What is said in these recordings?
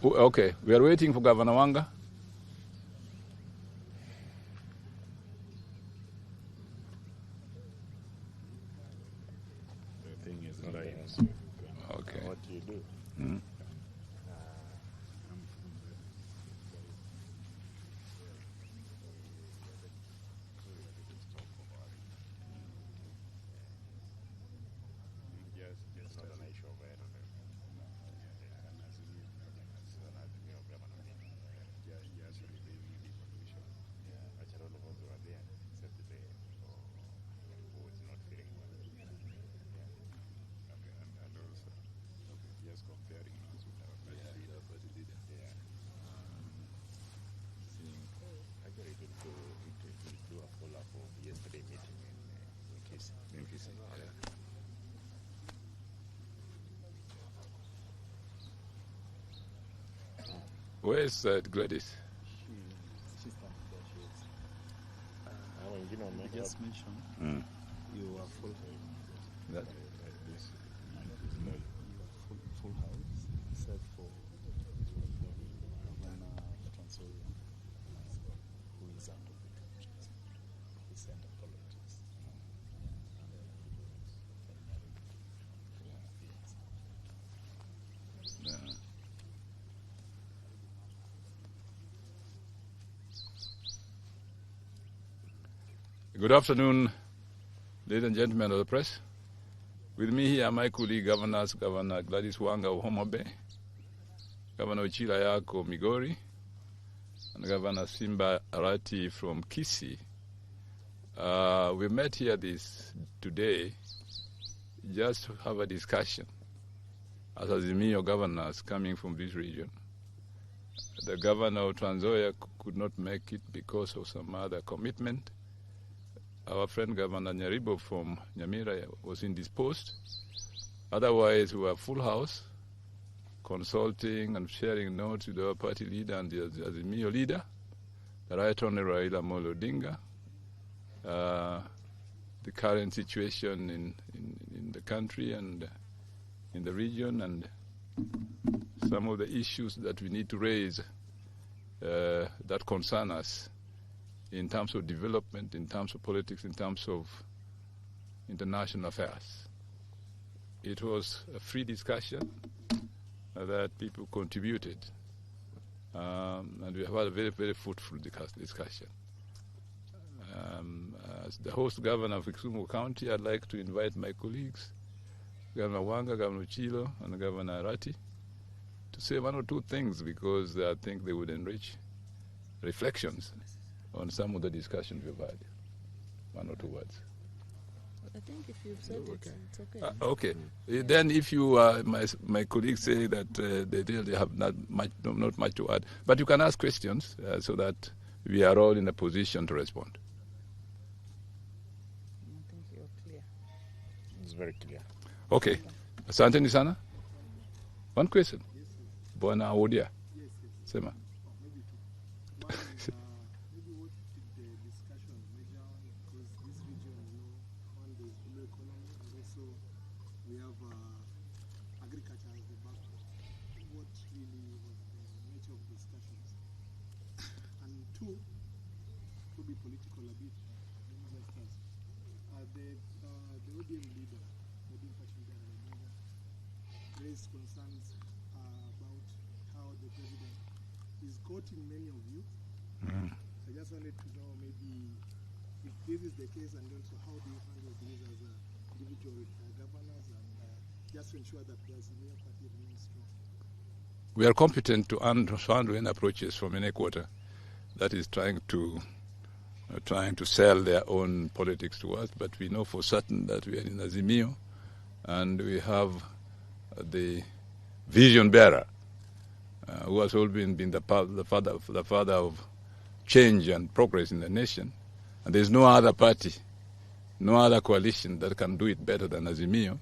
Okay, we are waiting for Governor Wanga. The thing is lying. Okay. What do you do? Mm. It's not an issue of just comparing us with our party leader. Actually, it will do a follow-up of yesterday meeting in Kisi. Where is Gladys? She's not there. You Just mentioned you are full. That, You are full house, except for Governor Transoya, who is out of the country. He sent apologies. Good afternoon, ladies and gentlemen of the press. With me here are my colleague governors, Governor Gladys Wanga of Homa Bay, Governor Uchila Yako Migori, and Governor Simba Arati from Kisi. We met here today just to have a discussion as Azimio governors coming from this region. The governor of Transoya could not make it because of some other commitment. Our friend Governor Nyaribo from Nyamira was indisposed. Otherwise, we were full house, consulting and sharing notes with our party leader and the Azimio leader, the Right Honorable Raila Molo Odinga, the current situation in the country and in the region, and some of the issues that we need to raise that concern us in terms of development, in terms of politics, in terms of international affairs. It was a free discussion that people contributed, and we have had a very, very fruitful discussion. As the host governor of Kisumu County, I'd like to invite my colleagues, Governor Wanga, Governor Chilo, and Governor Arati, to say one or two things, because I think they would enrich reflections on some of the discussions we've had. One or two words. I think if you've said it's okay. Okay. Then if you, my colleagues say that they really have not much to add, but you can ask questions so that we are all in a position to respond. I think you're clear. It's very clear. Okay. Asante sana. One question. Bwana Awodia. Sema. Concerns about how the president is quoting many of you. I just wanted to know maybe if this is the case, and also how do you handle these as individual governors, and just to ensure that the Azimio party remains strong. We are competent to handle any approaches from any quarter that is trying to sell their own politics to us, but we know for certain that we are in Azimio, and we have the vision bearer, who has always been the father of change and progress in the nation. And there's no other party, no other coalition that can do it better than Azimio.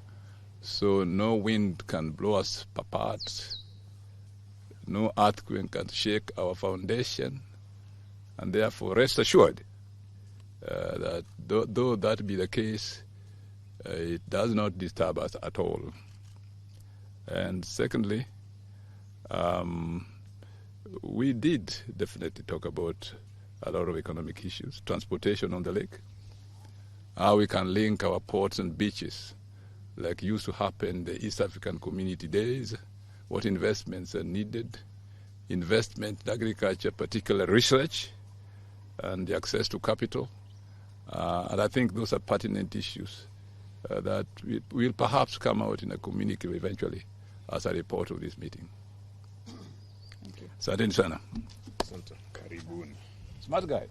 So no wind can blow us apart. No earthquake can shake our foundation. And therefore, rest assured that though that be the case, it does not disturb us at all. And secondly, We did definitely talk about a lot of economic issues, transportation on the lake, how we can link our ports and beaches, like used to happen the East African Community Days, what investments are needed, investment in agriculture, particularly research, and the access to capital. And I think those are pertinent issues that will perhaps come out in a communique eventually as a report of this meeting. Thank you. Asanteni sana. Asante. Karibuni. Smart guy.